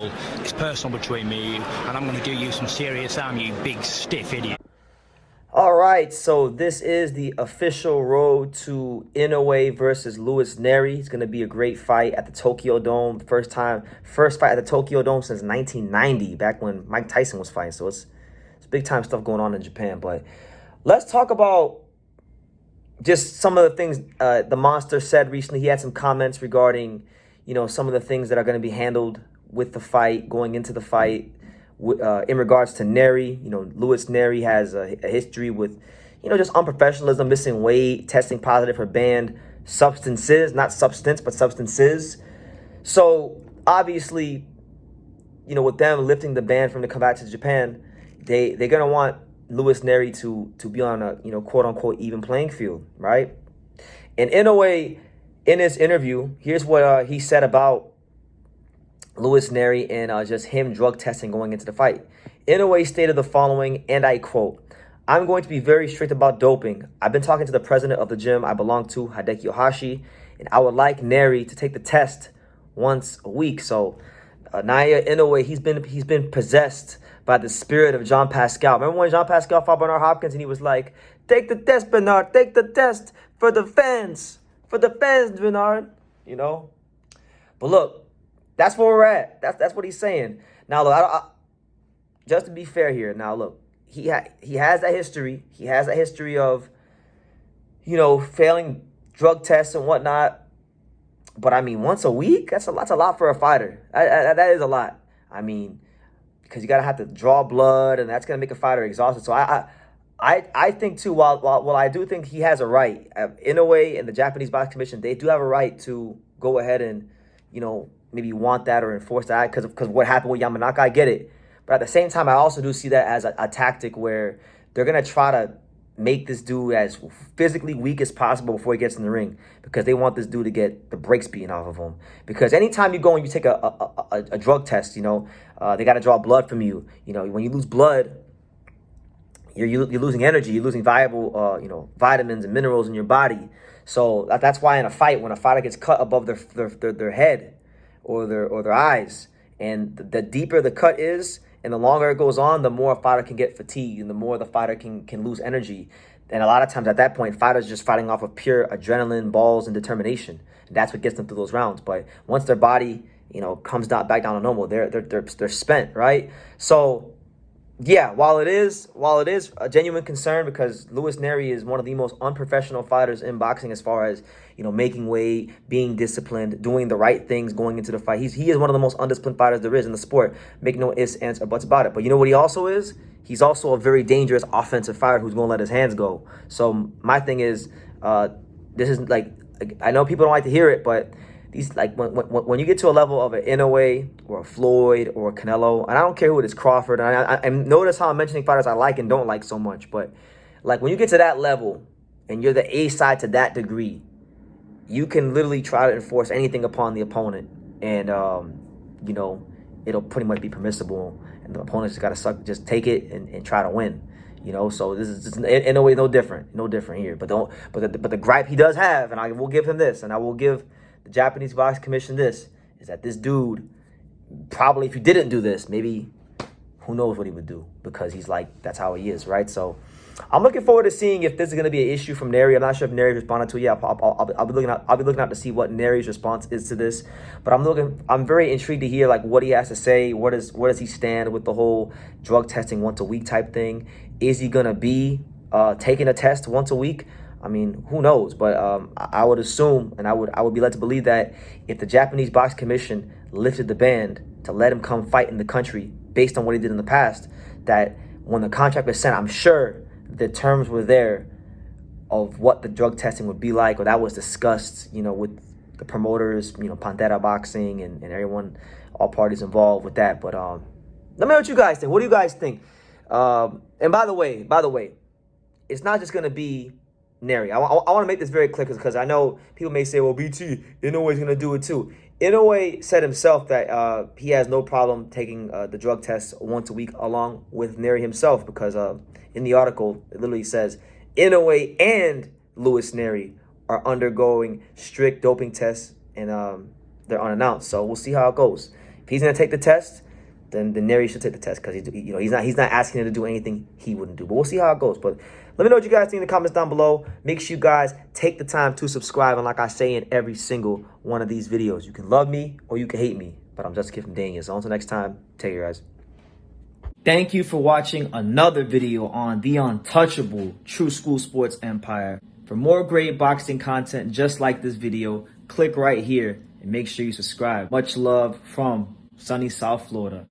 It's personal between me and you, and I'm going to do you some serious harm, you big stiff idiot. All right, so this is the official road to Inoue versus Nery. It's going to be a great fight at the Tokyo Dome. First fight at the Tokyo Dome since 1990, back when Mike Tyson was fighting. So it's big time stuff going on in Japan. But let's talk about just some of the things the Monster said recently. He had some comments regarding, some of the things that are going to be handled with the fight, going into the fight. In regards to Nery, Nery has a history with, just unprofessionalism, missing weight, testing positive for banned substances, not substance, but substances. So obviously, with them lifting the ban from to come back to Japan, they're gonna want Nery to be on a quote unquote even playing field, right? And in a way, in this interview, here's what he said about Nery and just him drug testing going into the fight. Inoue stated the following, and I quote, "I'm going to be very strict about doping. I've been talking to the president of the gym I belong to, Hideki Ohashi, and I would like Nery to take the test once a week." So Naoya Inoue, he's been possessed by the spirit of John Pascal. Remember when John Pascal fought Bernard Hopkins and he was like, "Take the test, Bernard, take the test for the fans, Bernard," But look, that's where we're at. That's what he's saying. Now, look, just to be fair here. Now, look, he has that history. He has that history of, failing drug tests and whatnot. But I mean, once a week, that's a lot for a fighter. That is a lot. I mean, because you gotta have to draw blood, and that's gonna make a fighter exhausted. So I think too. While I do think he has a right, in a way, in the Japanese Boxing Commission, they do have a right to go ahead and, maybe want that or enforce that because what happened with Yamanaka, I get it. But at the same time, I also do see that as a tactic where they're going to try to make this dude as physically weak as possible before he gets in the ring because they want this dude to get the brakes beaten off of him. Because anytime you go and you take a drug test, they got to draw blood from you. When you lose blood, you're losing energy. You're losing valuable, vitamins and minerals in your body. So that's why in a fight, when a fighter gets cut above their head, or their eyes, and the deeper the cut is and the longer it goes on, the more a fighter can get fatigued and the more the fighter can lose energy. And a lot of times at that point, fighters just fighting off of pure adrenaline, balls, and determination. And that's what gets them through those rounds. But once their body, comes back down to normal, they're spent, right? So yeah, while it is a genuine concern because Nery is one of the most unprofessional fighters in boxing as far as, making weight, being disciplined, doing the right things going into the fight. He is one of the most undisciplined fighters there is in the sport. Make no ifs, ands, or buts about it. But you know what he also is? He's also a very dangerous offensive fighter who's going to let his hands go. So my thing is, this is like, I know people don't like to hear it, but these, like, when you get to a level of an Inoue or a Floyd or a Canelo, and I don't care who it is, Crawford, and I notice how I'm mentioning fighters I like and don't like so much, but like when you get to that level and you're the A side to that degree, you can literally try to enforce anything upon the opponent, and it'll pretty much be permissible, and the opponent's just take it and try to win. So this is just, in a way, no different here. But the gripe he does have, and I will give him this, and I will give the Japanese Boxing Commission this, is that this dude, probably if he didn't do this, maybe who knows what he would do, because he's like, that's how he is, right? So I'm looking forward to seeing if this is going to be an issue from Nery. I'm not sure if Nery responded to it yet. I'll be looking out to see what Nery's response is to this. But I'm very intrigued to hear like what he has to say. Where does he stand with the whole drug testing once a week type thing? Is he going to be taking a test once a week? I mean, who knows? But I would assume, and I would be led to believe that if the Japanese Boxing Commission lifted the ban to let him come fight in the country based on what he did in the past, that when the contract was sent, I'm sure the terms were there of what the drug testing would be like, or that was discussed, with the promoters, Pantera Boxing and everyone, all parties involved with that. But let me know what you guys think. What do you guys think? And by the way, it's not just gonna be Nery. I want to make this very clear because I know people may say, well, BT, Inoue's going to do it too. Inoue said himself that he has no problem taking the drug tests once a week along with Nery himself because in the article, it literally says Inoue and Nery are undergoing strict doping tests and they're unannounced. So we'll see how it goes. If he's gonna take the test, then Nery should take the test, because he's not asking him to do anything he wouldn't do. But we'll see how it goes. But let me know what you guys think in the comments down below. Make sure you guys take the time to subscribe. And like I say in every single one of these videos, you can love me or you can hate me, but I'm just a kid from Dania. So until next time, take care, guys. Thank you for watching another video on the untouchable True School Sports Empire. For more great boxing content just like this video, click right here and make sure you subscribe. Much love from sunny South Florida.